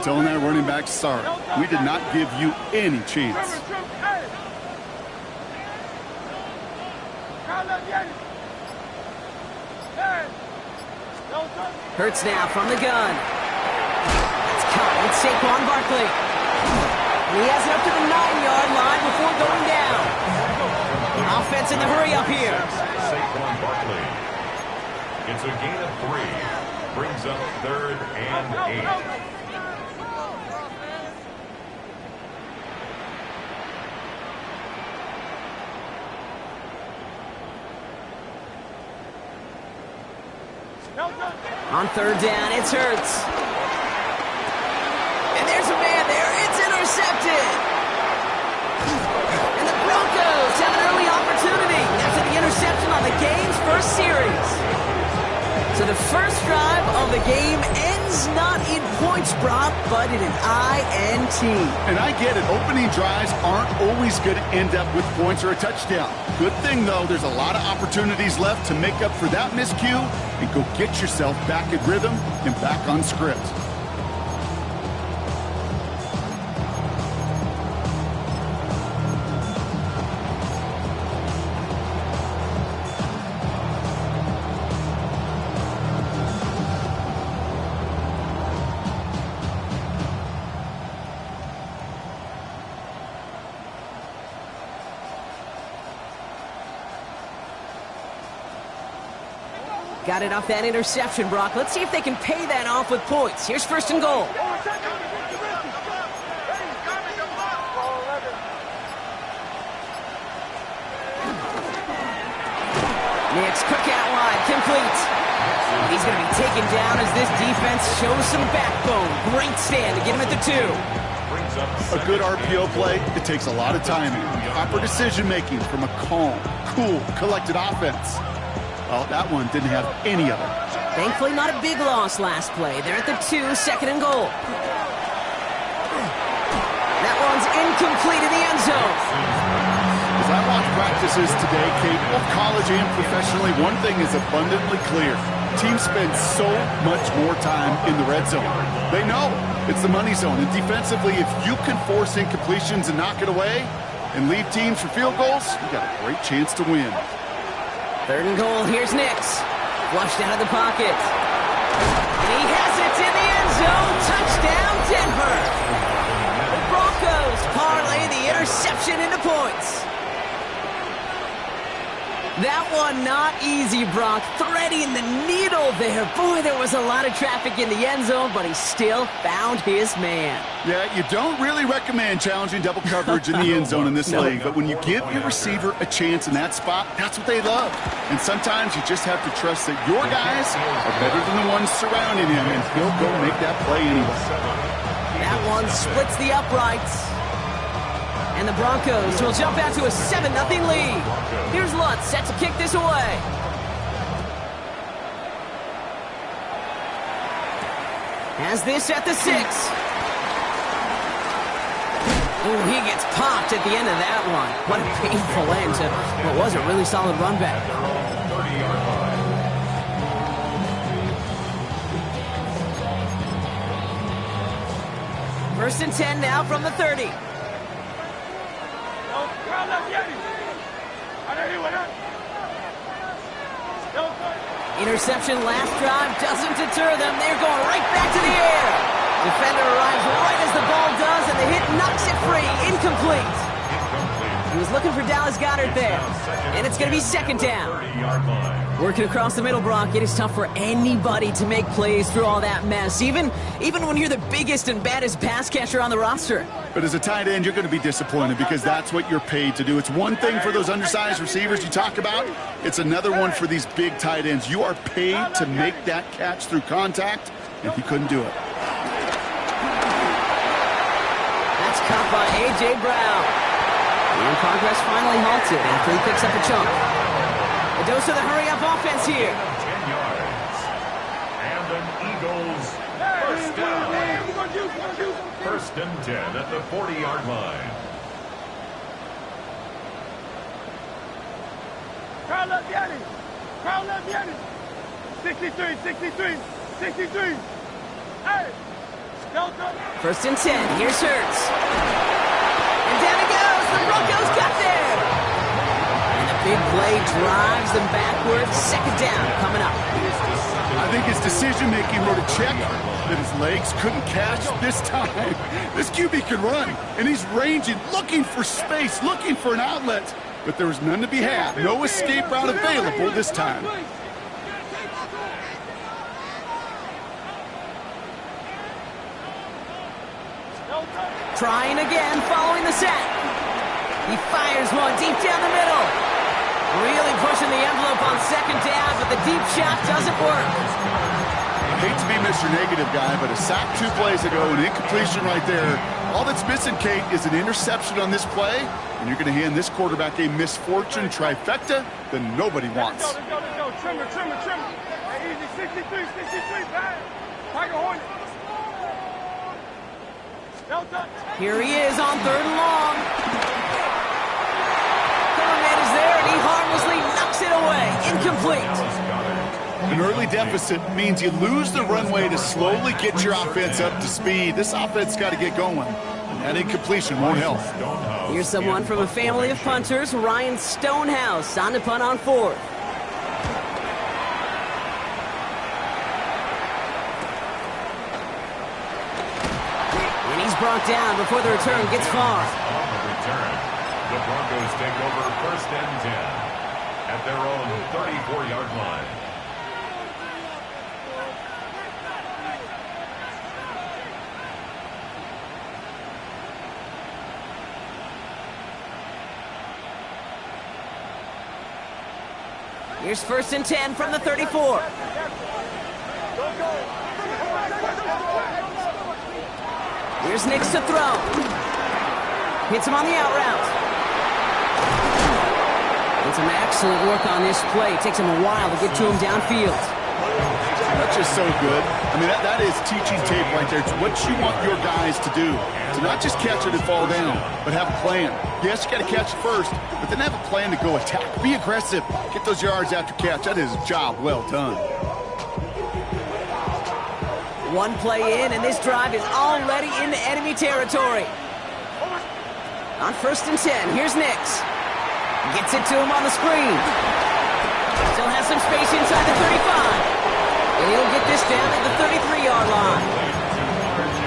telling that running back, sorry, we did not give you any chance. Hurts now from the gun. It's caught with Saquon Barkley. He has it up to the 9-yard line before going down. Offense in the hurry up here. Saquon Barkley. It's a gain of 3. Brings up 3rd and 8. On 3rd down, it's Hurts. And there's a man there. It's intercepted. And the Broncos have an early opportunity after the interception on the game's first series. So the first drive of the game ends not in points, Brock, but in an INT. And I get it. Opening drives aren't always going to end up with points or a touchdown. Good thing, though, there's a lot of opportunities left to make up for that miscue and go get yourself back in rhythm and back on script. Got it off that interception, Brock. Let's see if they can pay that off with points. Here's 1st and goal. Next, quick out wide, complete. He's going to be taken down as this defense shows some backbone. Great stand to get him at the 2. A good RPO play, it takes a lot of timing. Proper decision-making from a calm, cool, collected offense. Well, that one didn't have any of it. Thankfully, not a big loss last play. They're at the 2, 2nd and goal. That one's incomplete in the end zone. As I watch practices today, Kate, both college and professionally, one thing is abundantly clear. Teams spend so much more time in the red zone. They know it's the money zone. And defensively, if you can force incompletions and knock it away and leave teams for field goals, you got a great chance to win. 3rd and goal, here's Nix. Flushed out of the pocket. And he has it in the end zone. Touchdown, Denver. The Broncos parlay the interception into points. That one not easy, Brock. Threading the needle there. Boy, there was a lot of traffic in the end zone, but he still found his man. Yeah, you don't really recommend challenging double coverage in the end zone in this league, but when you give your receiver a chance in that spot, that's what they love. And sometimes you just have to trust that your guys are better than the ones surrounding him, and he'll go make that play anyway. That one splits the uprights. And the Broncos will jump out to a 7-0 lead. Here's Lutz set to kick this away. Has this at the 6. Oh, he gets popped at the end of that one. What a painful end to what was a really solid run back. 1st and 10 now from the 30. Interception last drive doesn't deter them. They're going right back to the air. Defender arrives right as the ball does, and the hit knocks it free. Incomplete. He was looking for Dallas Goedert there. And it's going to be 2nd down. Working across the middle, Brock, it is tough for anybody to make plays through all that mess, even when you're the biggest and baddest pass catcher on the roster. But as a tight end, you're going to be disappointed because that's what you're paid to do. It's one thing for those undersized receivers you talk about. It's another one for these big tight ends. You are paid to make that catch through contact, and he couldn't do it. That's caught by A.J. Brown. And progress finally halted after he picks up a chunk. A dose of the hurry-up offense here. 10 yards. And an Eagles first down. 1st and 10 at the 40-yard line. Crowd left Yanni. 63. Hey. First and 10. Here's Hurts. And down he goes. The Broncos got there. And the big play drives them backwards. Second down coming up. I think his decision-making wrote a check that his legs couldn't catch this time. This QB can run, and he's ranging, looking for space, looking for an outlet. But there was none to be had. No escape route available this time. Trying again, following the sack. He fires one deep down the middle. Really pushing the envelope on second down, but the deep shot doesn't work. I hate to be Mr. Negative guy, but a sack 2 plays ago, an incompletion right there. All that's missing, Kate, is an interception on this play, and you're going to hand this quarterback a misfortune trifecta that nobody wants. Let's go. Trimmer. Hey, easy, 63, pass. Tiger Hornet. Here he is on 3rd and long. Coleman is there, and he harmlessly knocks it away. Incomplete. An early deficit means you lose the runway to slowly get your offense up to speed. This offense got to get going, and that incompletion won't help. Here's someone from a family of punters, Ryan Stonehouse, on to punt on 4th. And he's brought down before the return gets far. On the return, the Broncos take over 1st and 10 at their own 34-yard line. Here's 1st and 10 from the 34. Here's Nix to throw. Hits him on the out route. And some excellent work on this play. Takes him a while to get to him downfield. That's just so good. I mean, that is teaching tape right there. It's what you want your guys to do. To not just catch it and fall down, but have a plan. Yes, you got to catch it first, but then have a plan to go attack. Be aggressive. Get those yards after catch. That is a job well done. One play in, and this drive is already into enemy territory. On 1st and 10, here's Nix. Gets it to him on the screen. Still has some space inside the 35. And he'll get this down at the 33-yard line.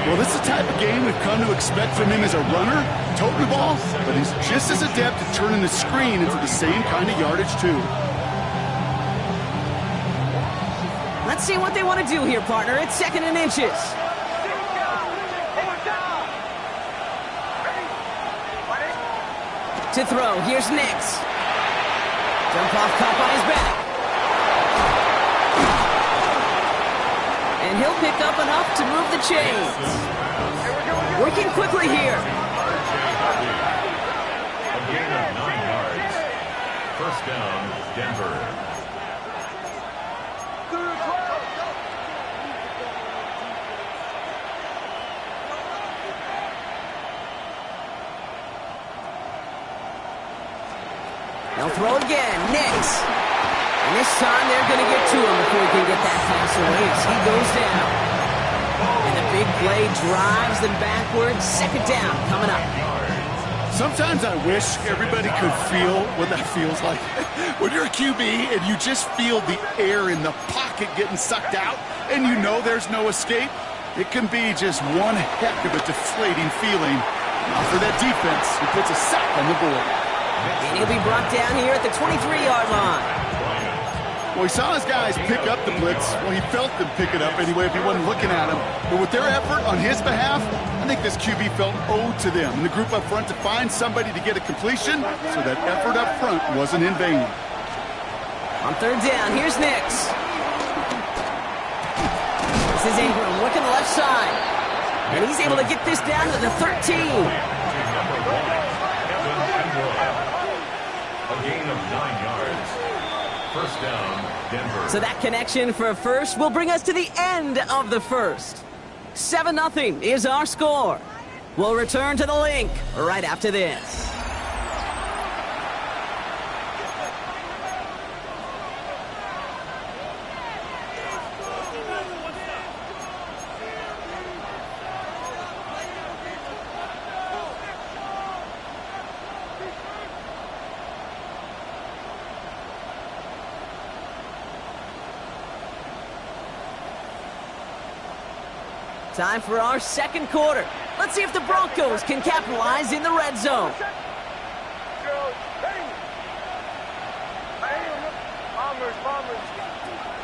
Well, this is the type of game we've come to expect from him as a runner, toting the ball, but he's just as adept at turning the screen into the same kind of yardage, too. Let's see what they want to do here, partner. It's 2nd and inches. To throw, here's Nix. Jump off caught by his back. And he'll pick up enough to move the chains. Working quickly here. A gain of 9 yards. 1st down, Denver. They'll throw again. Nix. And this time they're going to get to him before he can get that pass away as he goes down. And the big play drives them backwards. 2nd down coming up. Sometimes I wish everybody could feel what that feels like. When you're a QB and you just feel the air in the pocket getting sucked out and you know there's no escape, it can be just one heck of a deflating feeling. Now for that defense, who puts a sack on the board. And he'll be brought down here at the 23-yard line. Well, he saw his guys pick up the blitz. Well, he felt them pick it up anyway if he wasn't looking at him. But with their effort on his behalf, I think this QB felt owed to them and the group up front to find somebody to get a completion, so that effort up front wasn't in vain. On 3rd down, here's Nix. This is Ingram working the left side. And he's able to get this down to the 13. A gain of 9 yards. 1st down, Denver. So that connection for a first will bring us to the end of the first. 7-0 is our score. We'll return to the link right after this. Time for our second quarter. Let's see if the Broncos can capitalize in the red zone.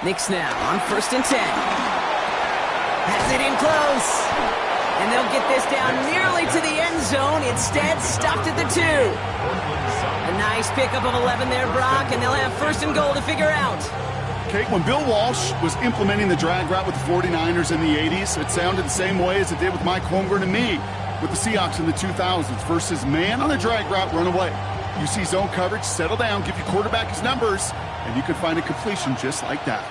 Knicks now on 1st and 10. Has it in close. And they'll get this down nearly to the end zone. Instead, stopped at the 2. A nice pickup of 11 there, Brock, and they'll have 1st and goal to figure out. Kate, when Bill Walsh was implementing the drag route with the 49ers in the 80s, it sounded the same way as it did with Mike Holmgren and me with the Seahawks in the 2000s versus man on a drag route, run away. You see zone coverage, settle down, give your quarterback his numbers, and you can find a completion just like that.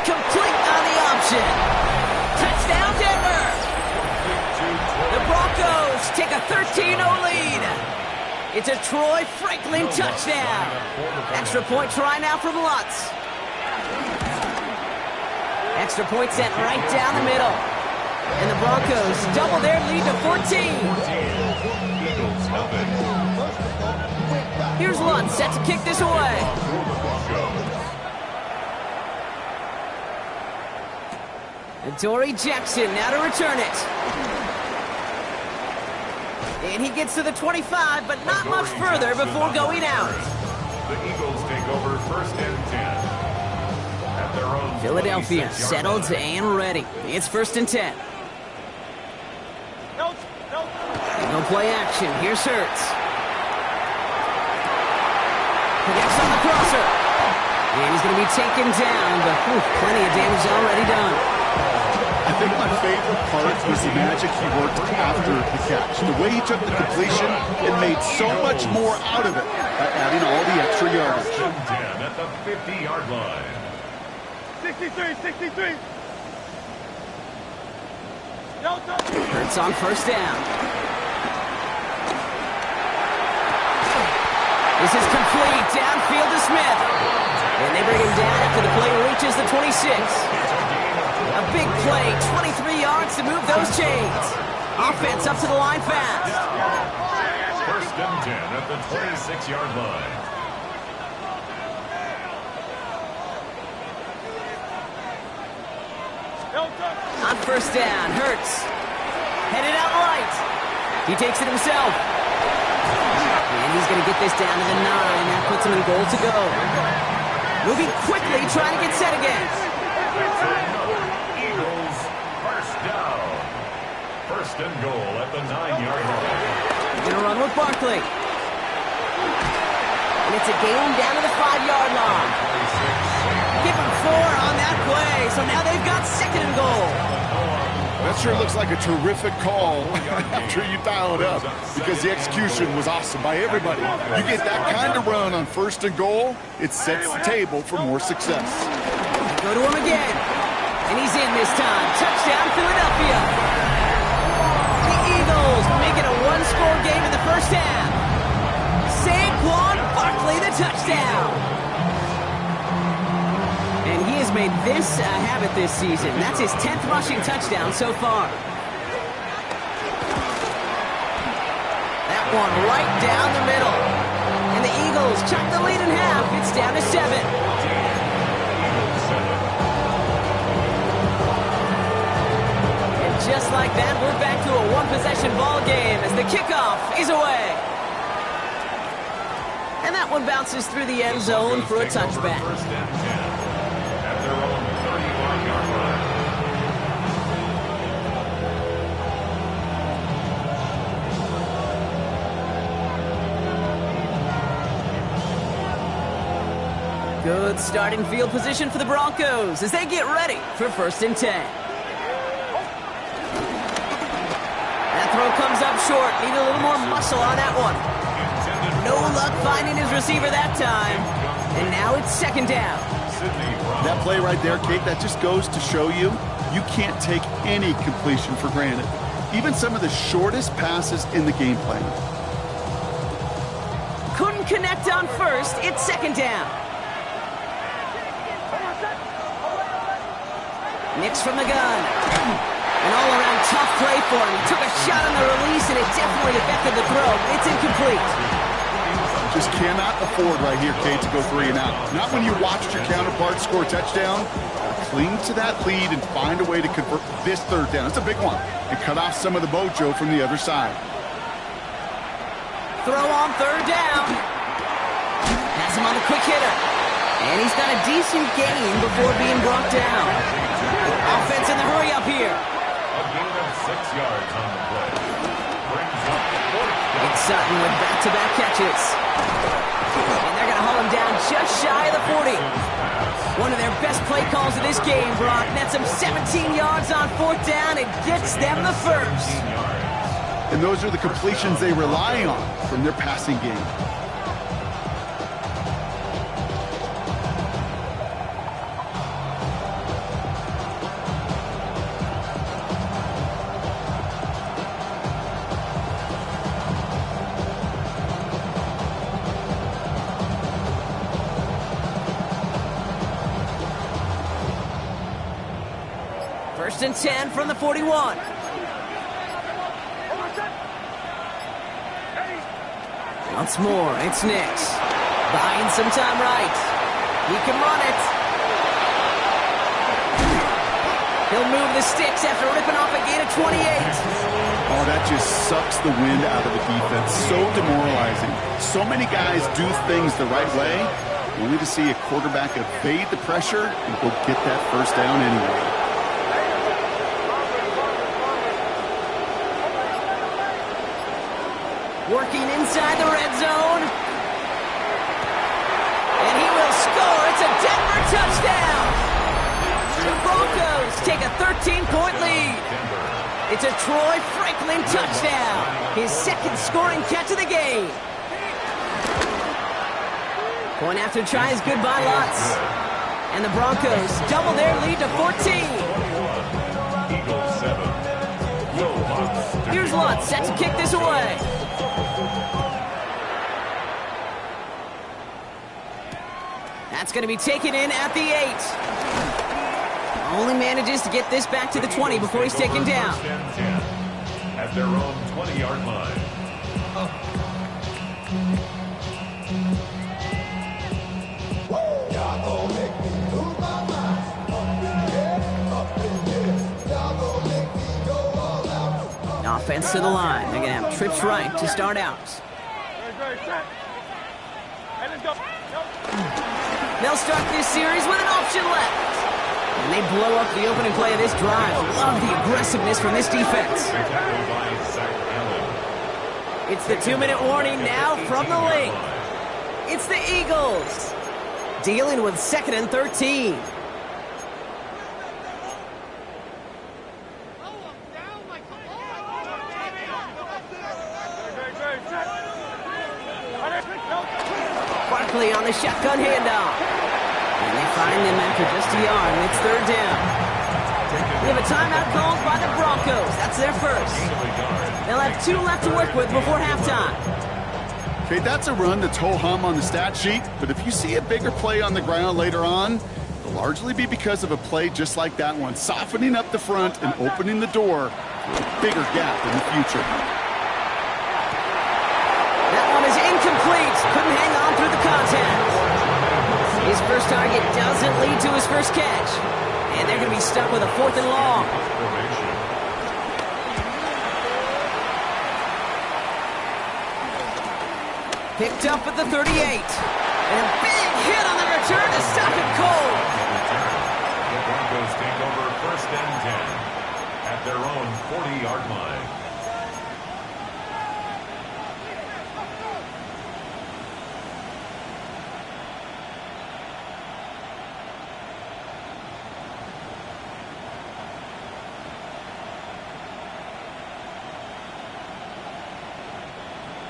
Complete on the option. Touchdown, Denver. The Broncos take a 13-0 lead. It's a Troy Franklin touchdown. Extra point try now from Lutz. Extra point sent right down the middle. And the Broncos double their lead to 14. Here's Lutz set to kick this away. And Dory Jackson now to return it. And he gets to the 25, but not much further before going out. The Eagles take over 1st and 10. At their own Philadelphia settled and ready. It's 1st and 10. No play action. Here's Hurts. Connects on the crosser. And he's going to be taken down, but plenty of damage already done. I think my favorite part was the magic he worked after the catch. The way he took the completion and made so much more out of it by adding all the extra yardage. 10 at the 50-yard line. 63. Hurts on 1st down. This is complete. Downfield to Smith. And they bring him down after the play reaches the 26. A big play, 23 yards to move those chains. Offense up to the line fast. 1st and 10 at the 26-yard line. On 1st down, Hurts. Headed out right. He takes it himself. And he's going to get this down to the 9. That puts him in goal to go. Moving quickly, trying to get set again. Eagles, 1st down. 1st and goal at the 9-yard line. Going to run with Barkley. And it's a gain down to the 5-yard line. Give him 4 on that play, so now they've got 2nd and goal. That sure looks like a terrific call after you dial it up, because the execution was awesome by everybody. You get that kind of run on 1st and goal, it sets the table for more success. Go to him again. And he's in this time. Touchdown, Philadelphia. The Eagles make it a one-score game in the 1st half. Saquon Barkley, the touchdown. And he has made this a habit this season. That's his 10th rushing touchdown so far. That one right down the middle. And the Eagles chop the lead in half. It's down to 7. And just like that, we're back to a one-possession ball game as the kickoff is away. And that one bounces through the end zone for a touchback. 1st and 10 at their own 31-yard line. Good starting field position for the Broncos as they get ready for 1st and 10. That throw comes up short. Need a little more muscle on that one. No luck finding his receiver that time. And now it's 2nd down. That play right there, Kate, that just goes to show you can't take any completion for granted. Even some of the shortest passes in the game plan. Couldn't connect on 1st. It's 2nd down. Nix from the gun. An all-around tough play for him. He took a shot on the release, and it definitely affected the throw. It's incomplete. Just cannot afford right here, Kate, to go 3 and out. Not when you watched your counterpart score a touchdown. Cling to that lead and find a way to convert this 3rd down. It's a big one. And cut off some of the mojo from the other side. Throw on 3rd down. Has him on the quick hitter. And he's got a decent gain before being brought down. Offense in the hurry up here. A gain of 6 yards on the play. Brings up the 4th down. It's Sutton with back-to-back catches. And they're going to haul him down just shy of the 40. One of their best play calls of this game, Brock. Nets them 17 yards on 4th down and gets them the first. And those are the completions they rely on from their passing game. First and 10 from the 41. Once more, it's Nix. Buying some time right. He can run it. He'll move the sticks after ripping off a gain of 28. Oh, that just sucks the wind out of the defense. So demoralizing. So many guys do things the right way, only to see a quarterback evade the pressure and go get that 1st down anyway. Working inside the red zone. And he will score. It's a Denver touchdown. The Broncos take a 13-point lead. It's a Troy Franklin touchdown. His 2nd scoring catch of the game. Point after try is good by Lutz. And the Broncos double their lead to 14. Eagles 7. Will Lutz. Here's Lutz set to kick this away. That's going to be taken in at the 8. Only manages to get this back to the 20 before he's taken down. First and 10 at their own 20-yard line. Offense to the line. They're going to have trips right to start out. They'll start this series with an option left. And they blow up the opening play of this drive. Love the aggressiveness from this defense. It's the 2-minute warning now from the link. It's the Eagles dealing with 2nd and 13. Barkley on the shotgun handoff. And they find him after just a yard, and it's 3rd down. We have a timeout called by the Broncos. That's their first. They'll have 2 left to work with before halftime. Okay, that's a run that's ho-hum on the stat sheet, but if you see a bigger play on the ground later on, it'll largely be because of a play just like that one, softening up the front and opening the door for a bigger gap in the future. That one is incomplete. Couldn't hang on through the contact. His first target doesn't lead to his first catch. And they're going to be stuck with a 4th and long. Picked up at the 38. And a big hit on the return to stop it cold. The Broncos take over 1st and 10 at their own 40-yard line.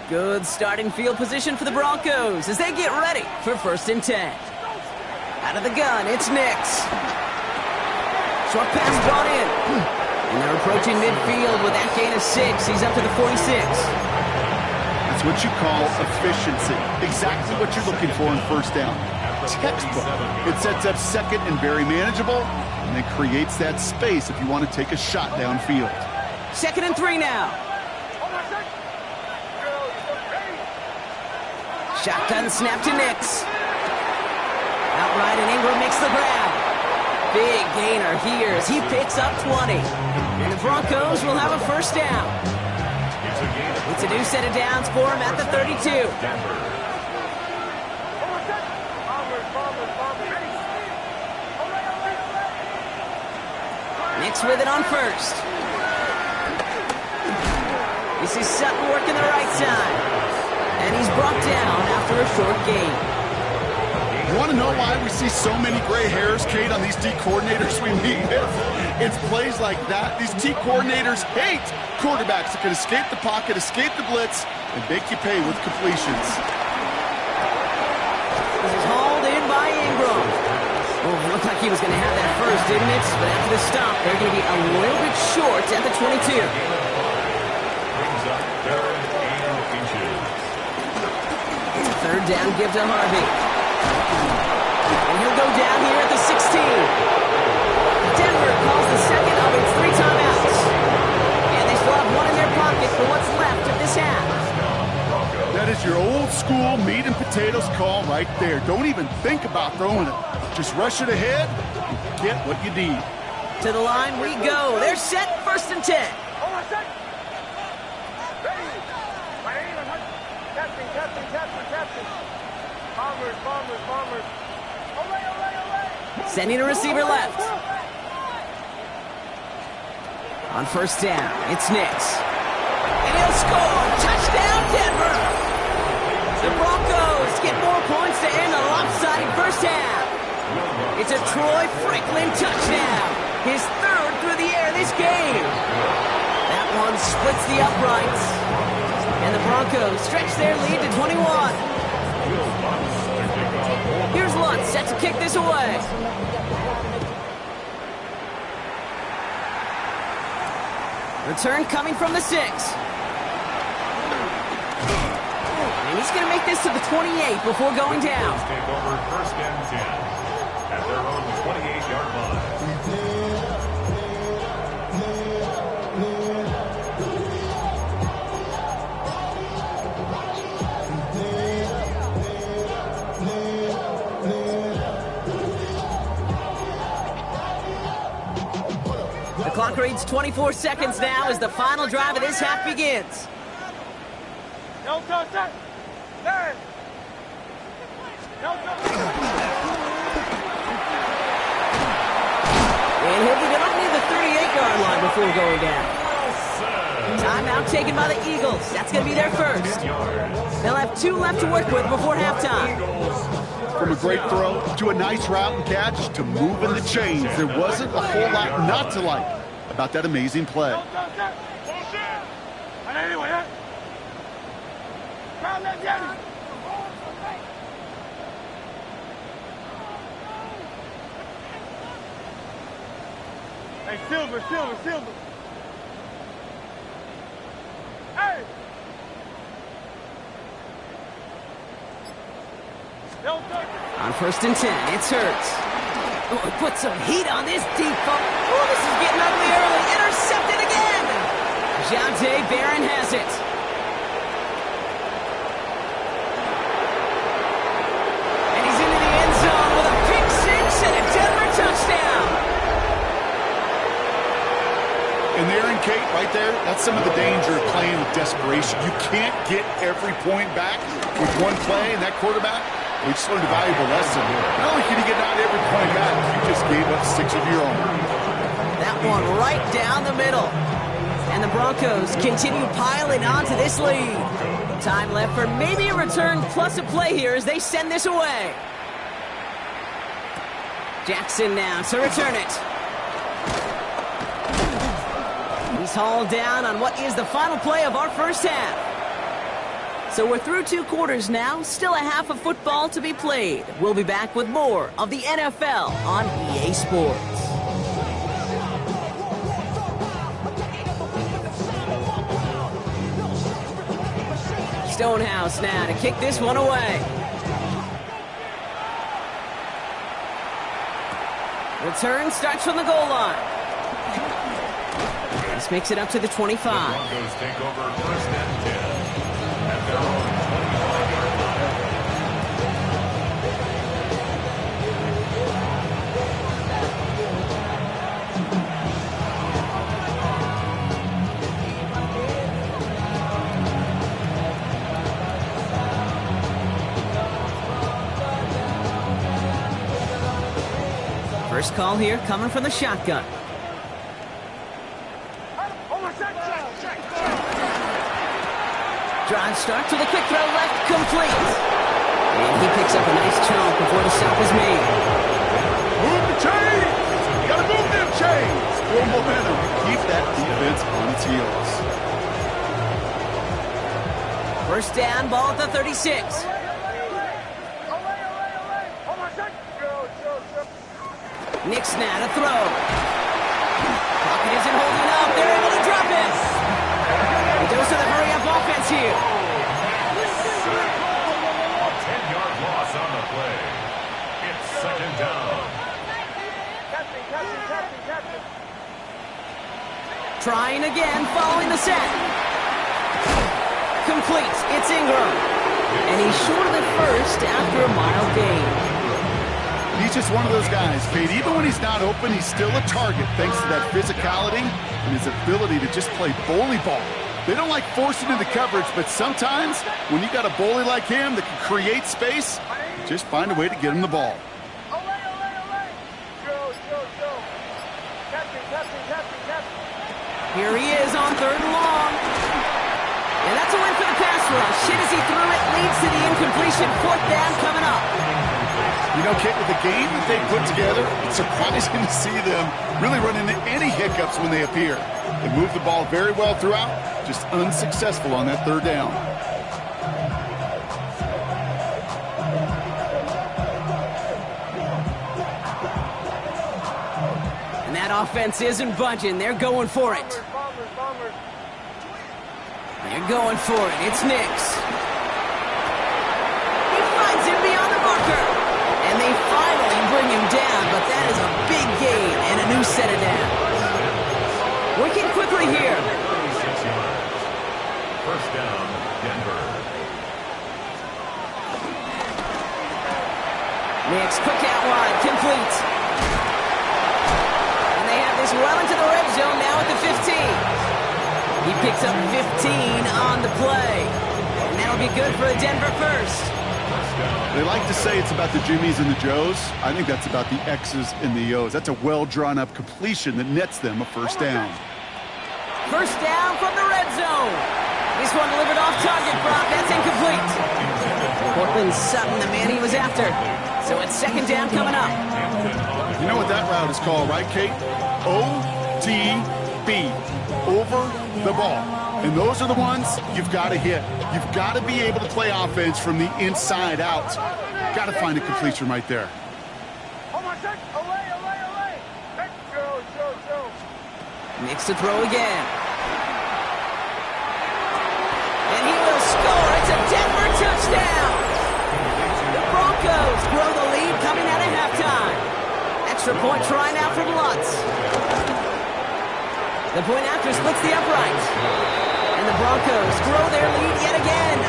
Good starting field position for the Broncos as they get ready for 1st and 10. Out of the gun, it's Nix. Short pass brought in. And they're approaching midfield with that gain of 6. He's up to the 46. That's what you call efficiency. Exactly what you're looking for in 1st down. Textbook. It sets up 2nd and very manageable, and it creates that space if you want to take a shot downfield. 2nd and 3 now. Shotgun snap to Nix. Outright, and Ingram makes the grab. Big gainer here as he picks up 20. And the Broncos will have a first down. It's a new set of downs for him at the 32. Nix with it on first. This is Sutton working the right side. And he's brought down after a short gain. You want to know why we see so many gray hairs, Kate, on these D coordinators we meet with? It's plays like that. These D coordinators hate quarterbacks that can escape the pocket, escape the blitz, and make you pay with completions. This is hauled in by Ingram. Oh, it looked like he was going to have that first, didn't it? But after the stop, they're going to be a little bit short at the 22. Brings up 3rd and inches. It's a third down give to Harvey. And he'll go down here at the 16. Denver calls the second of its 3 timeouts. And they still have one in their pocket for what's left of this half. That is your old school meat and potatoes call right there. Don't even think about throwing it. Just rush it ahead and get what you need. To the line we go. They're set, 1st and 10. Sending a receiver left. On 1st down, it's Nix. And he'll score! Touchdown, Denver! The Broncos get more points to end a lopsided first half. It's a Troy Franklin touchdown. His 3rd through the air this game. That one splits the uprights. And the Broncos stretch their lead to 21. Here's Lutz set to kick this away. Return coming from the 6. And he's going to make this to the 28 before going down. Take over 1st and 10 at their own 28-yard line. The clock reads 24 seconds now as the final drive of this half begins. No touch that. There. No touch. And he'll be up near the 38-yard line before going down. Timeout taken by the Eagles. That's going to be their first. They'll have 2 left to work with before halftime. From a great throw to a nice route and catch to moving the chains, there wasn't a whole lot not to like about that amazing play. No touch that. And anyway, huh? Round that Jenny. Hey, Silver. Hey! No touch. On 1st and 10, it's Hurts. Oh, put some heat on this deep ball. Oh, this is getting ugly early. Intercepted again. Jante Barron has it. And he's into the end zone with a pick 6 and a Denver touchdown. And there in Kate, right there, that's some of the danger of playing with desperation. You can't get every point back with one play, and that quarterback, we just learned a valuable lesson. Not only can you get out every point back, you just gave up 6 of your own. That one right down the middle. And the Broncos continue piling onto this lead. Time left for maybe a return plus a play here as they send this away. Jackson now to return it. He's hauled down on what is the final play of our first half. So we're through 2 quarters now, still a half of football to be played. We'll be back with more of the NFL on EA Sports. Stonehouse now to kick this one away. Return starts from the goal line. This makes it up to the 25. The Broncos take over 1st and 10 at their own 25-yard line. First call here coming from the shotgun. Drive start to the quick throw left, complete. And he picks up a nice chunk before the stop is made. Move the chains! You gotta move them chains! Build momentum. Keep that defense on its heels. First down, ball at the 36. Knicks now to throw. Pocket isn't holding up. They're able to drop it. He goes to the hurry-up offense here. A 10-yard loss on the play. It's second down. Trying again, following the set. Complete. It's Ingram. And he's short of the first after a mile gain. He's just one of those guys, Kate. Even when he's not open, he's still a target thanks to that physicality and his ability to just play bully ball. They don't like forcing into coverage, but sometimes when you got a bully like him that can create space, just find a way to get him the ball. Here he is on third and long. And that's a win for the pass rush. Hit as he threw it, leads to the incompletion. Fourth down coming up. You know, Kate, with the game that they put together, it's surprising to see them really run into any hiccups when they appear. They move the ball very well throughout, just unsuccessful on that third down. And that offense isn't budging. They're going for it. They're going for it. It's Nix. He finds him beyond the marker. And they finally bring him down, but that is a big gain and a new set of downs. Working quickly here. 36 yards. First down, Denver. Nix, quick out wide, complete. And they have this well into the red zone now at the 15. He picks up 15 on the play. And that'll be good for the Denver first. They like to say it's about the Jimmies and the Joes. I think that's about the X's and the O's. That's a well-drawn-up completion that nets them a first down. First down from the red zone. This one delivered off target, Brock. That's incomplete. Portland Sutton, the man he was after. So it's second down coming up. You know what that route is called, right, Kate? OTB. Over the ball. And those are the ones you've got to hit. You've got to be able to play offense from the inside out. Got to find a completion right there. Nix to throw again. And he will score. It's a Denver touchdown. The Broncos grow the lead coming out of halftime. Extra point try now from Lutz. The point after splits the upright. And the Broncos grow their lead yet again.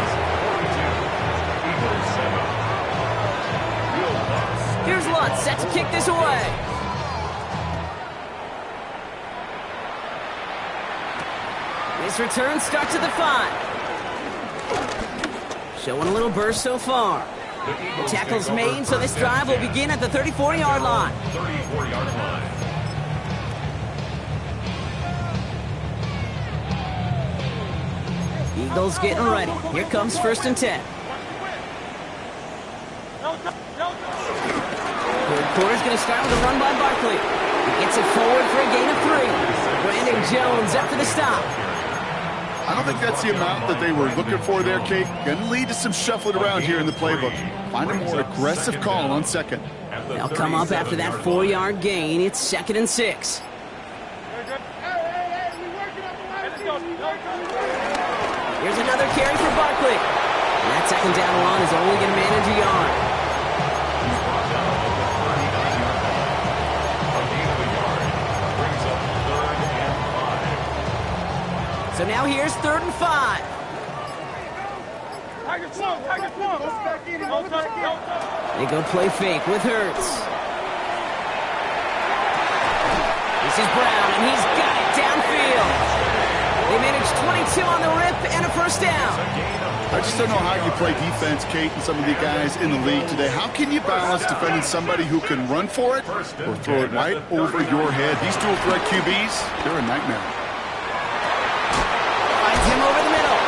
Here's Lutz set to kick this away. This return starts at the 5. Showing a little burst so far. The tackle's made, so this drive will begin at the 34-yard line. 34-yard line. Eagles getting ready. Here comes first and 10. Third quarter's going to start with a run by Barkley. He gets it forward for a gain of 3. Brandon Jones after the stop. I don't think that's the amount that they were looking for there, Kate. Going to lead to some shuffling around here in the playbook. Find a more aggressive call on second. They'll come up after that 4-yard gain. It's second and 6. Here's another carry for Barkley. And that second down line is only going to manage a yard. So now here's 3rd and 5. They go play fake with Hurts. This is Brown, and he's got it downfield. They managed 22 on the rip and a first down. I just don't know how you play defense, Kate, and some of the guys in the league today. How can you balance defending somebody who can run for it or throw it right over your head? These dual threat QBs, they're a nightmare. Finds him over the middle.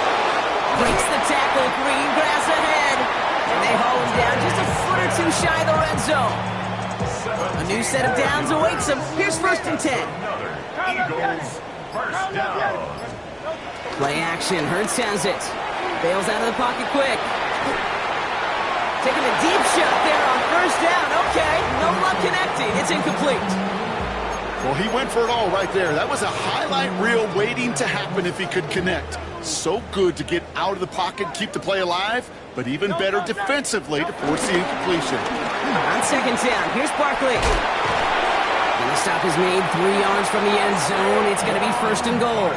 Breaks the tackle, green grass ahead. And they haul him down just a foot or two shy of the red zone. A new set of downs awaits him. Here's 1st and 10. Eagles, first down. Play action. Hurts has it. Bails out of the pocket quick. Taking a deep shot there on 1st down. Okay, no luck connecting. It's incomplete. Well, he went for it all right there. That was a highlight reel waiting to happen if he could connect. So good to get out of the pocket, keep the play alive, but even better defensively to force the incompletion. On 2nd down, here's Barkley. And the stop is made 3 yards from the end zone. It's going to be 1st and goal.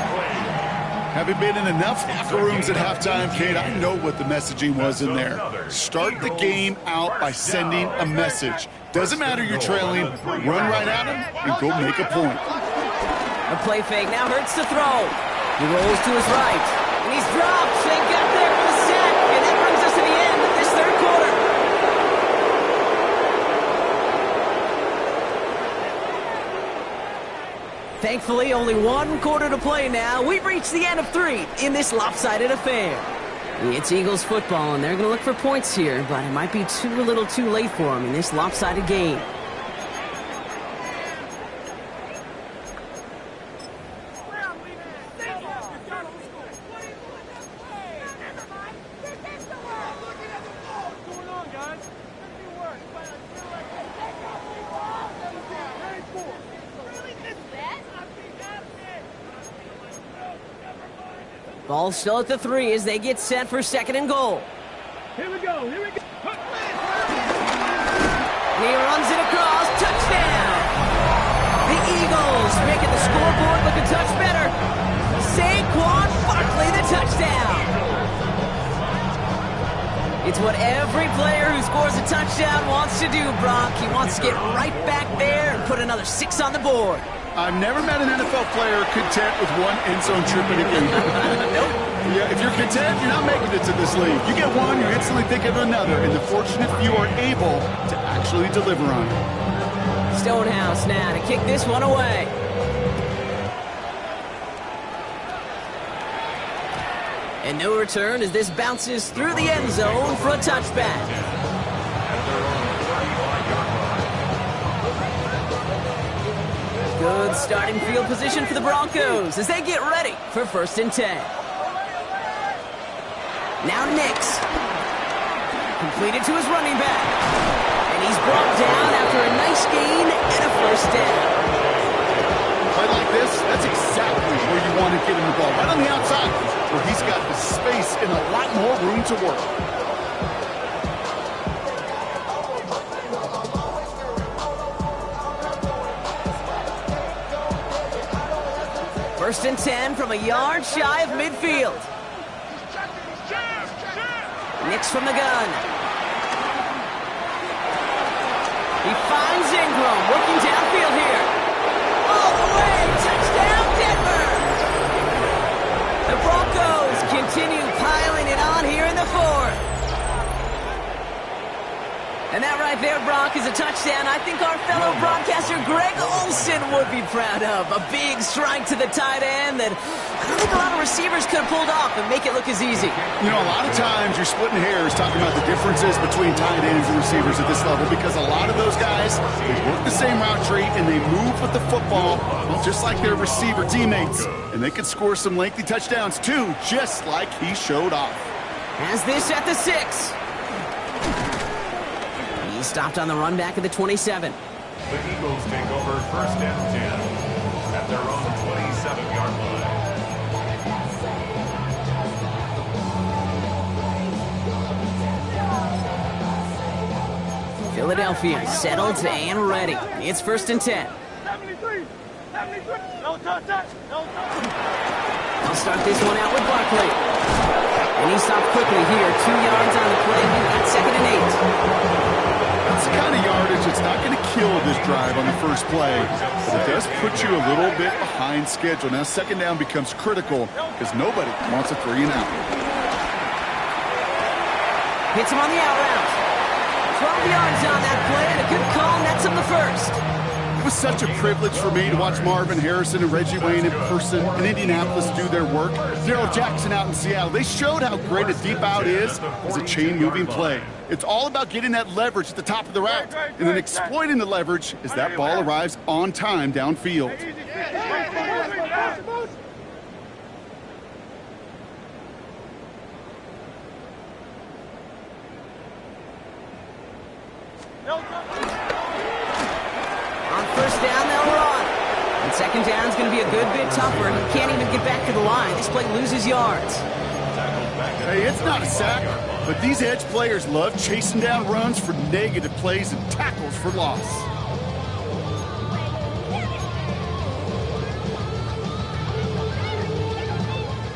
Having been in enough locker rooms at halftime, Kate, I know what the messaging was in there. Start the game out by sending a message. Doesn't matter you're trailing, run right at him and go make a point. A play fake, now Hurts to throw. He rolls to his right, and he's dropped. They got there for the sack, and that brings us to the end of this 3rd quarter. Thankfully, only 1 quarter to play now. We've reached the end of 3 in this lopsided affair. It's Eagles football, and they're going to look for points here, but it might be a little too late for them in this lopsided game. Ball still at the 3 as they get set for 2nd and goal. Here we go. And he runs it across. Touchdown! The Eagles making the scoreboard look a touch better. Saquon Barkley, the touchdown. It's what every player who scores a touchdown wants to do, Brock. He wants to get right back there and put another 6 on the board. I've never met an NFL player content with 1 end zone trip in a game. Nope. Yeah, if you're content, you're not making it to this league. You get 1, you instantly think of another, and the fortunate few are able to actually deliver on it. Stonehouse now to kick this one away. And no return as this bounces through the end zone for a touchback. Good starting field position for the Broncos as they get ready for 1st and 10. Now Nix. Completed to his running back. And he's brought down after a nice gain and a 1st down. Play like this, that's exactly where you want to get him the ball. Right on the outside, where he's got the space and a lot more room to work. 1st and 10 from a yard shy of midfield. Nix from the gun. He finds Ingram working downfield here. All the way, touchdown Denver! The Broncos continue piling it on here in the 4th. And that right there, Brock, is a touchdown I think our fellow broadcaster Greg Olsen would be proud of. A big strike to the tight end that I don't think a lot of receivers could have pulled off and make it look as easy. You know, a lot of times you're splitting hairs talking about the differences between tight ends and receivers at this level because a lot of those guys, they work the same route tree and they move with the football just like their receiver teammates. And they could score some lengthy touchdowns too, just like he showed off. Has this at the 6. He's stopped on the run back at the 27. The Eagles take over 1st and 10 at their own 27-yard line. Philadelphia settled and ready. It's 1st and 10. 73. No touch. I'll start this one out with Barkley. And he stopped quickly here. 2 yards on the play. We've got 2nd and 8. That's the kind of yardage that's not going to kill this drive on the first play, but it does put you a little bit behind schedule. Now second down becomes critical because nobody wants a 3 and out. Hits him on the out route. 12 yards on that play, and a good call nets him the first. It was such a privilege for me to watch Marvin Harrison and Reggie Wayne in person in Indianapolis do their work. Darrell Jackson out in Seattle. They showed how great a deep out is as a chain-moving play. It's all about getting that leverage at the top of the route and then exploiting the leverage as that ball arrives on time downfield. First down, they'll run. And second down's going to be a good bit tougher. He can't even get back to the line. This play loses yards. Hey, it's not a sack, but these edge players love chasing down runs for negative plays and tackles for loss.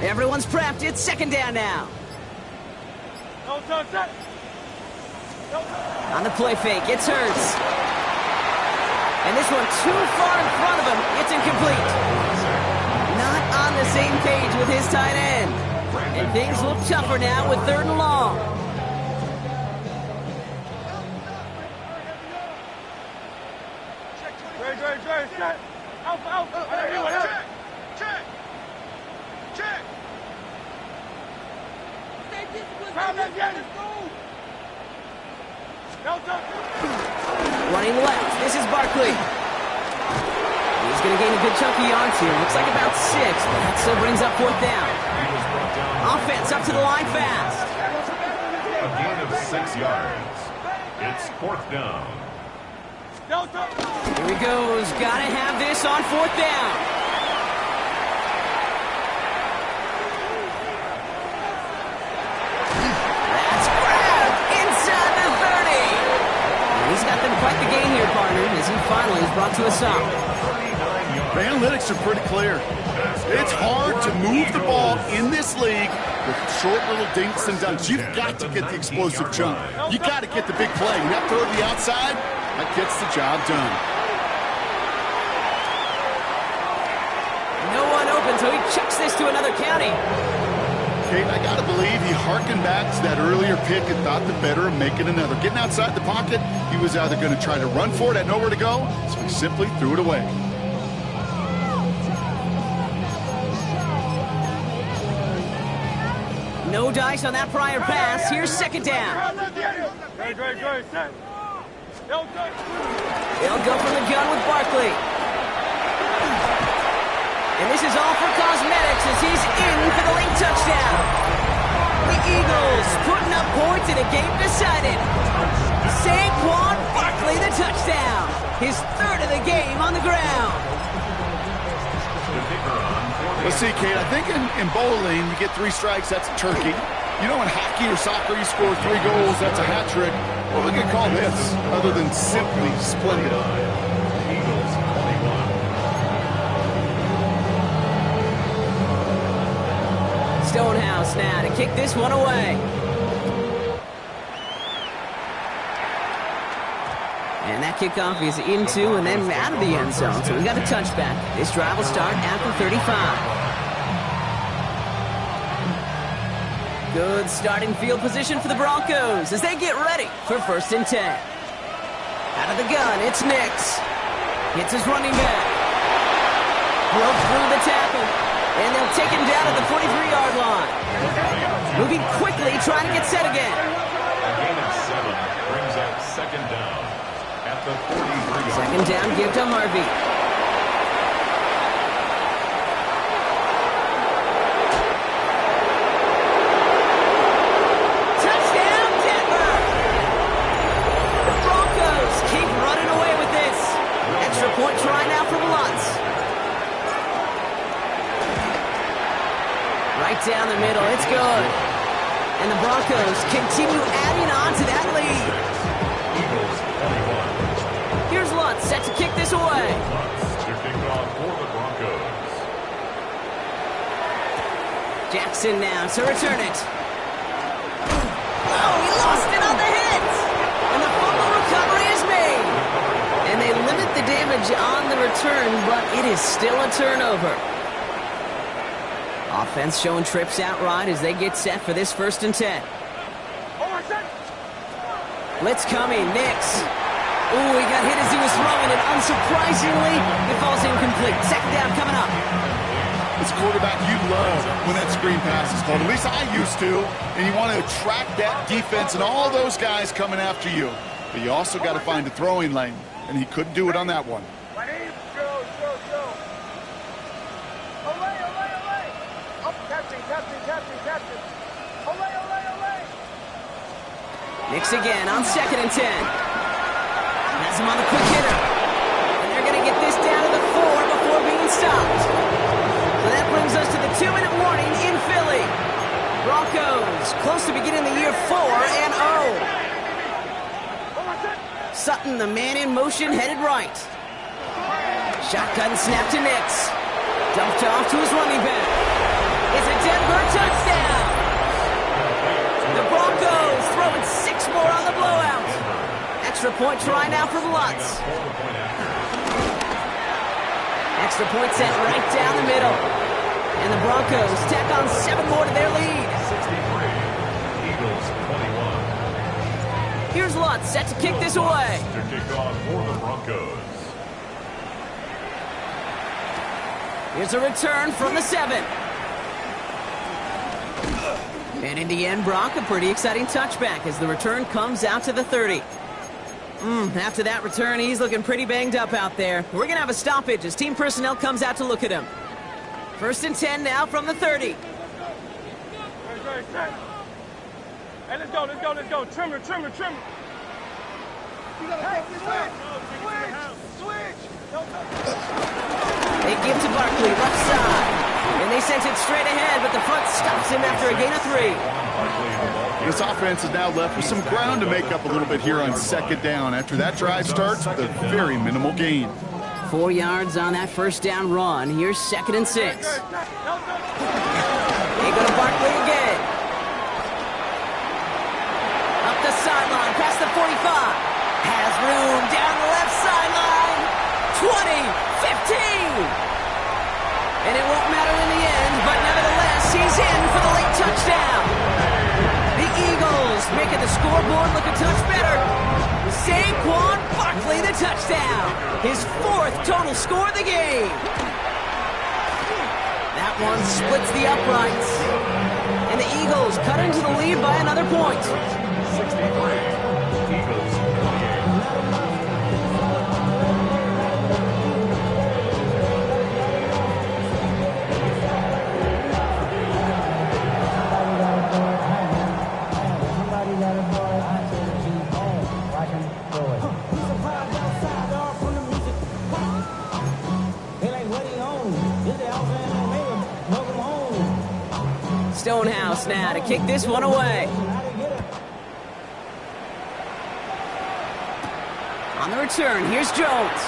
Everyone's prepped. It's second down now. On the play fake, it's Hurts. And this one too far in front of him. It's incomplete. Not on the same page with his tight end. And things look tougher now with 3rd and long. Running left, this is Barkley. He's going to gain a good chunk of yards here. Looks like about 6, but that still brings up 4th down. Offense up to the line fast. A gain of 6 yards. It's 4th down. Here he goes. Got to have this on 4th down. That's grabbed inside the 30. He's got them quite the gain here, partner, as he finally is brought to a stop. The analytics are pretty clear. It's hard to move the ball in this league with short little dinks and dunks. You've got to get the explosive jump. You got to get the big play. And that throw to the outside, that gets the job done. No one open, so he chucks this to another county. Kate, I got to believe he harkened back to that earlier pick and thought the better of making another. Getting outside the pocket, he was either going to try to run for it, had nowhere to go, so he simply threw it away. No dice on that prior pass. Here's second down. They'll go from the gun with Barkley. And this is all for cosmetics as he's in for the late touchdown. The Eagles putting up points in a game decided. Saquon Barkley the touchdown. His 3rd of the game on the ground. Let's see, Kate, I think in bowling, you get 3 strikes, that's a turkey. You know, in hockey or soccer, you score 3 goals, that's a hat trick. What we could call this, other than simply splendid? Eagles 21. Stonehouse now to kick this one away. And that kickoff is into and then out of the end zone. So we got a touchback. This drive will start at the 35. Good starting field position for the Broncos as they get ready for 1st and 10. Out of the gun, it's Nix. Hits his running back. Broke through the tackle. And they'll take him down at the 43-yard line. Moving quickly, trying to get set again. A gain of 7 brings up second down at the 43. Second down, give to Harvey. Touchdown, Denver! The Broncos keep running away with this. Extra point try now from Lutz. Right down the middle, it's good. And the Broncos continue adding on to that lead. Eagles 21. Here's Lutz set to kick this away. To kick off for the Broncos. Jackson now to return it. Oh, he lost it on the hit. And the fumble recovery yardage on the return, but it is still a turnover. Offense showing trips out right as they get set for this 1st and 10. Blitz coming, Nix. Ooh, he got hit as he was throwing it. Unsurprisingly, it falls incomplete. 2nd down coming up. As a quarterback, you love when that screen pass is called. At least I used to. And you want to attract that defense and all those guys coming after you. But you also got to find a throwing lane. And he couldn't do it on that one. Nix again on 2nd and 10. Has him on the quick hitter. And they're going to get this down to the 4 before being stopped. So that brings us to the 2-minute warning in Philly. Broncos close to beginning the year 4-0. Sutton, the man in motion, headed right. Shotgun snap to Nix. Dumped off to his running back. It's a Denver touchdown. The Broncos throwing 6 more on the blowout. Extra point try now for the Lutz. Extra point set right down the middle. And the Broncos tack on 7 more to their lead. 63, Eagles 21. Here's Lutz set to kick this away. To kick off for the Broncos. Here's a return from the 7. And in the end, Brock, a pretty exciting touchback as the return comes out to the 30. After that return, he's looking pretty banged up out there. We're going to have a stoppage as team personnel comes out to look at him. 1st and 10 now from the 30. Hey, let's go. Trim her. Hey, switch. They give to Barkley, left side. And they sent it straight ahead, but the front stops him after a gain of 3. This offense is now left with some ground to make up a little bit here on 2nd down. After that drive starts with a very minimal gain. 4 yards on that 1st down run. Here's 2nd and 6. They go to Barkley again. Up the sideline, past the 45. Has room down the left sideline. 20, 15. And it won't matter in the end, but nevertheless, he's in for the late touchdown. The Eagles making the scoreboard look a touch better. Saquon Barkley, the touchdown. His 4th total score of the game. That one splits the uprights. And the Eagles cut into the lead by another point. 63, Eagles 28. Stonehouse now to kick this one away. On the return, here's Jones.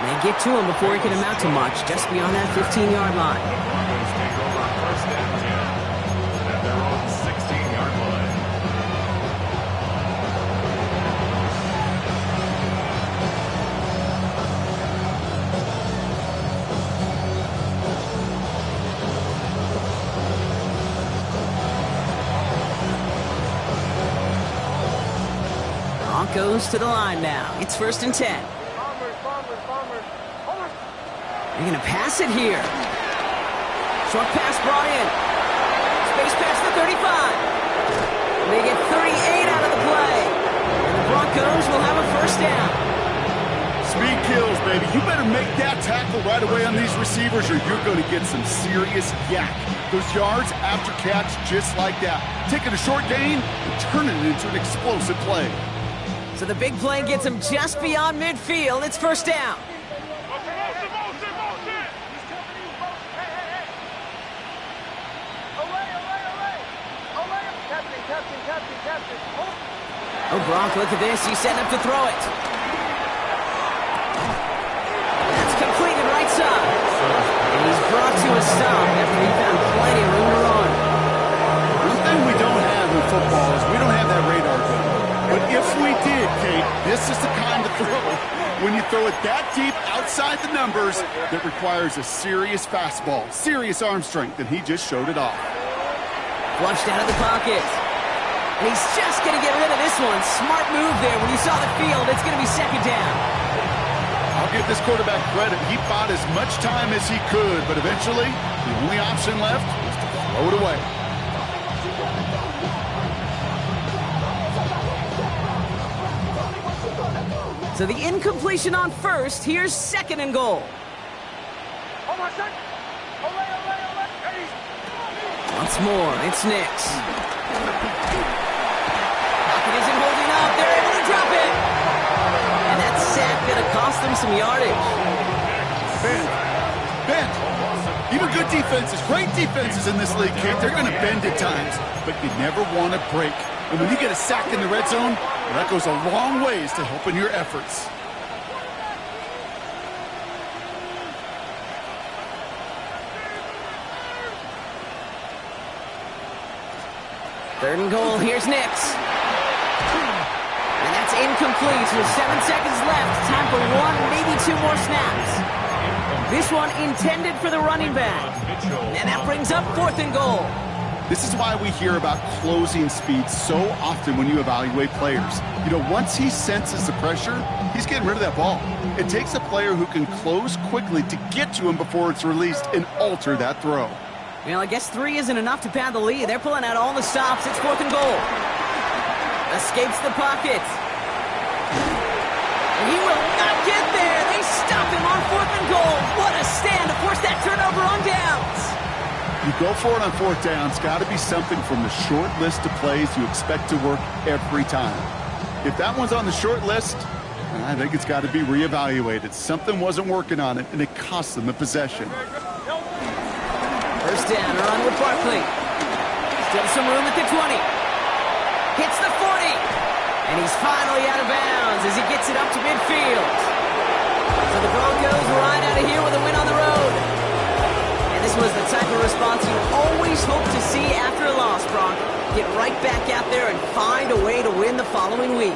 They get to him before he can amount to much, just beyond that 15-yard line. Broncos take over 1st and 10 at their own 16-yard line. Broncos to the line now. It's 1st and 10. They're going to pass it here. Short pass brought in. Space past the 35. And they get 38 out of the play. And the Broncos will have a 1st down. Speed kills, baby. You better make that tackle right away on these receivers or you're going to get some serious yak. Those yards after catch just like that. Taking a short gain and turning it into an explosive play. So the big play gets him just beyond midfield. It's 1st down. Oh, Gronk, look at this. He's setting up to throw it. That's completed right side. And he's brought to a stop after he found plenty of room to run. One thing we don't have in football is we don't have that radar gun. But if we did, Kate, this is the kind of throw When you throw it that deep outside the numbers, that requires a serious fastball, serious arm strength, and he just showed it off. Flushed out of the pocket. And he's just going to get rid of this one. Smart move there. When you saw the field, it's going to be second down. I'll give this quarterback credit. He bought as much time as he could, but eventually, the only option left was to throw it away. So the incompletion on first. Here's second and goal. Once more, it's Nix. Pocket isn't holding up. They're able to drop it. And that sack going to cost them some yardage. Bend. Even good defenses, great defenses in this league, Kate, they're going to bend at times, but you never want to break. And when you get a sack in the red zone, well, that goes a long ways to helping your efforts. Third and goal, here's Nix. And that's incomplete with 7 seconds left. Time for one, maybe two more snaps. This one intended for the running back. And that brings up fourth and goal. This is why we hear about closing speed so often when you evaluate players. You know, once he senses the pressure, he's getting rid of that ball. It takes a player who can close quickly to get to him before it's released and alter that throw. Well, I guess 3 isn't enough to pad the lead. They're pulling out all the stops. It's fourth and goal. Escapes the pocket. He will not get there. They stop him on fourth and goal. What a stand to force that turnover on downs. You go for it on fourth down. It's got to be something from the short list of plays you expect to work every time. If that one's on the short list, I think it's got to be reevaluated. Something wasn't working on it, and it cost them the possession. First down, a run with Barkley. Still some room at the 20. Hits the 40. And he's finally out of bounds as he gets it up to midfield. So the Broncos right out of here with a win on the road. And this was the type of response you always hope to see after a loss, Bronc. Get right back out there and find a way to win the following week.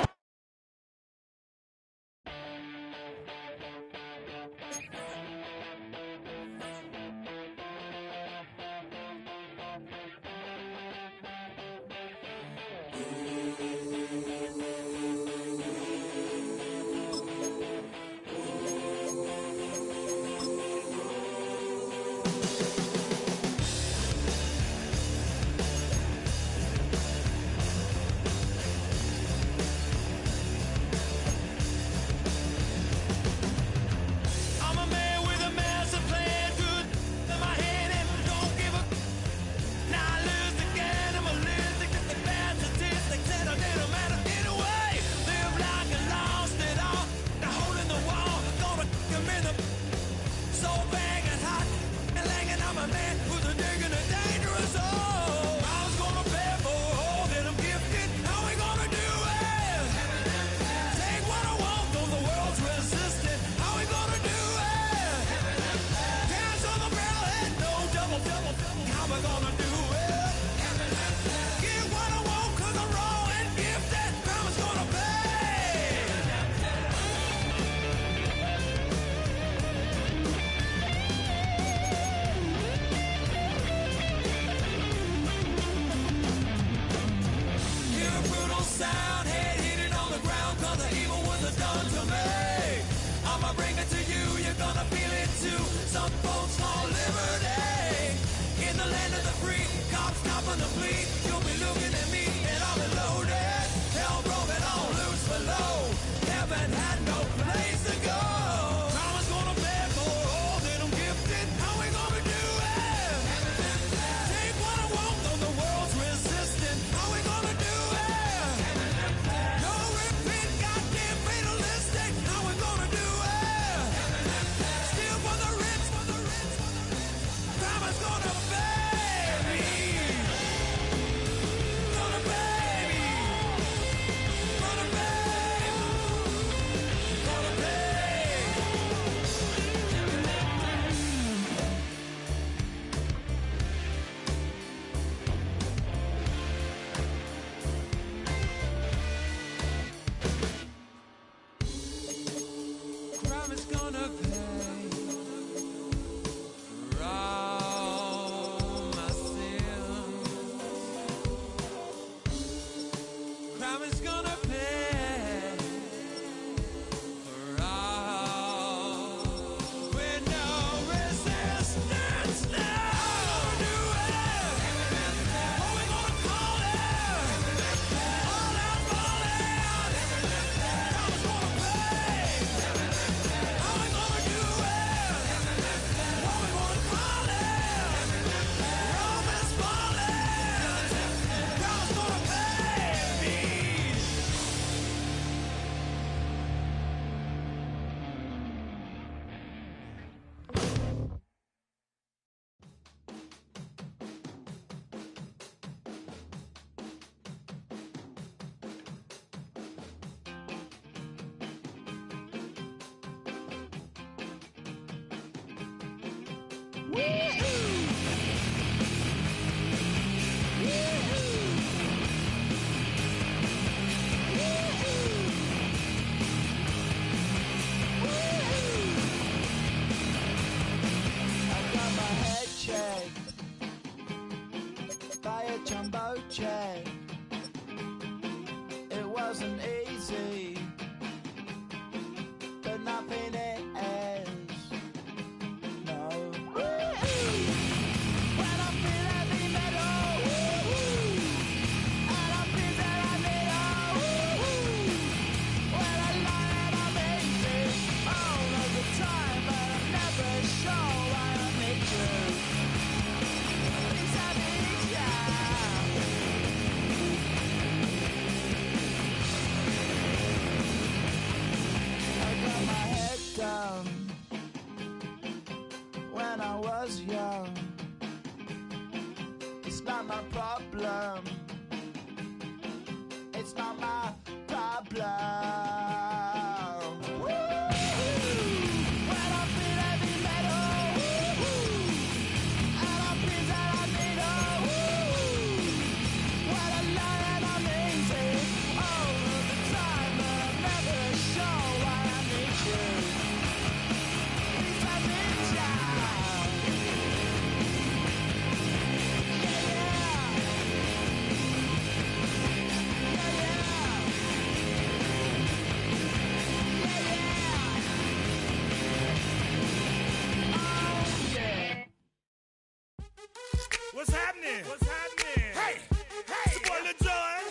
What's happening? What's happening? Hey, it's your boy Lil Jon.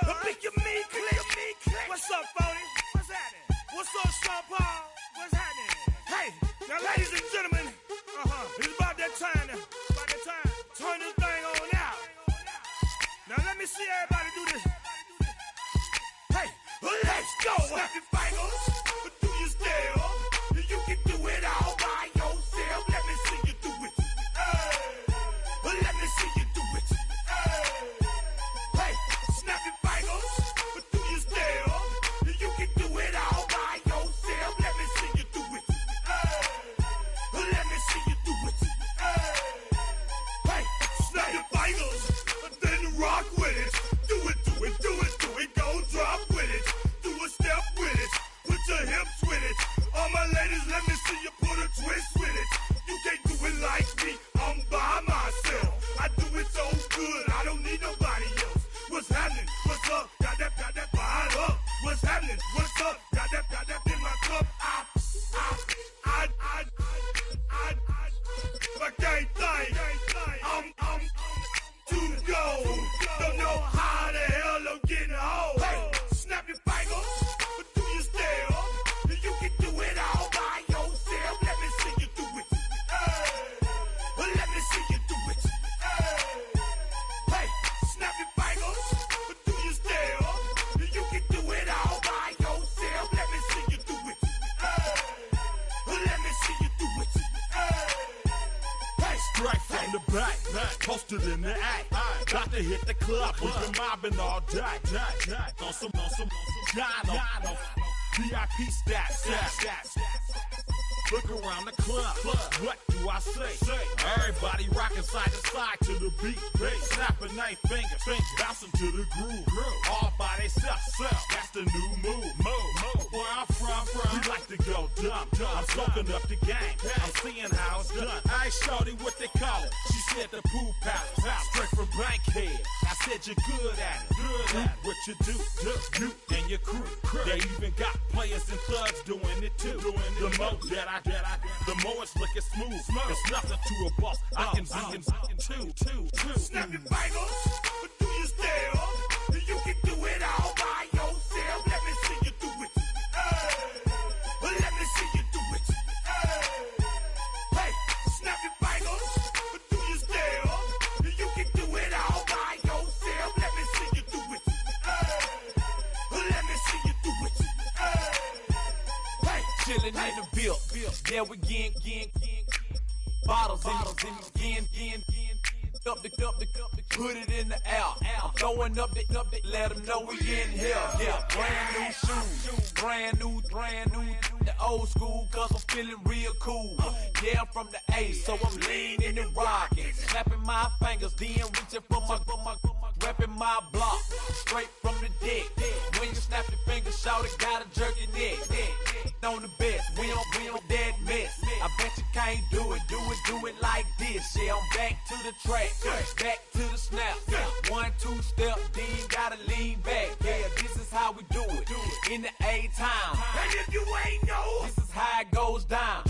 The Pick Your Me Click. What's up, Phony? What's happening? What's up, Sean Paul? What's happening? Hey, now ladies and gentlemen, it's about that time. Turn this thing on out. Now let me see everybody do this. Hey, let's go. Snap your fingers, but do you still? You can do it all by yourself. Let me see you do it. Let me see you do it. Hey, snap your fingers, but do you still? You can do it all by yourself. Let me see you do it. Let me see you do it. Hey, snap your fingers, but then rock with it. Do it. Go drop with it. Do a step with it. Put your hips with it. All my ladies, let me see you put a twist with it. You can't do it like me. I'm by myself. I do it so good. I don't need nobody else. What's happening? What's up? Got that fired up. What's happening? What's up? Got that in my cup. I can't think. I'm too go. Don't know how the hell I'm getting home. Hey, snap your fingers, but do you still? You can do it all by yourself. Let me see you do it. Let me see you do it. Hey, snap your fingers, but do you still? You can do it all by yourself. Let me see you do it. Let me see you do it. Hey, straight from the back, posted in the act. Got to hit the club, we've been mobbing all day. On some Dino, VIP stats. Look around the club, what do I say? Everybody rocking side to side to the beat. Snapping their fingers, bouncing to the groove. All by themselves, that's the new move. Where I'm from, we like to go dumb. I'm soaking up the game, I'm seeing how it's done. I ain't shorty what they call it. She said the pool palace, straight from Bankhead. I said you're good at it. What you do, you and your crew. They even got players and thugs doing it too. The more the more it's looking smooth. It's nothing to a boss. I can two. Snap your fingers, but do you still? You can do it all by yourself. Let me see you do it. Let me see you do it. Hey, snap your fingers, but do you still? You can do it all by yourself. Let me see you do it. Let me see you do it. Hey, chillin' in the bill. Yeah, we getting bottles in up the put it in the air. I'm throwing up the let them know we in here. Yeah, brand new shoes, brand new, the old school, cause I'm feeling real cool. Yeah, I'm from the A, so I'm leaning and rocking, snapping my fingers, then reaching for my repping my block, straight from the deck. When you snap your fingers, shout it, gotta jerk your neck. On the best, we don't dead mess. I bet you can't do it like this. Yeah, I'm back to the track, back to the snap. 1, 2 step, then gotta lean back. Yeah, this is how we do it in the A-time. And if you ain't know, this is how it goes down.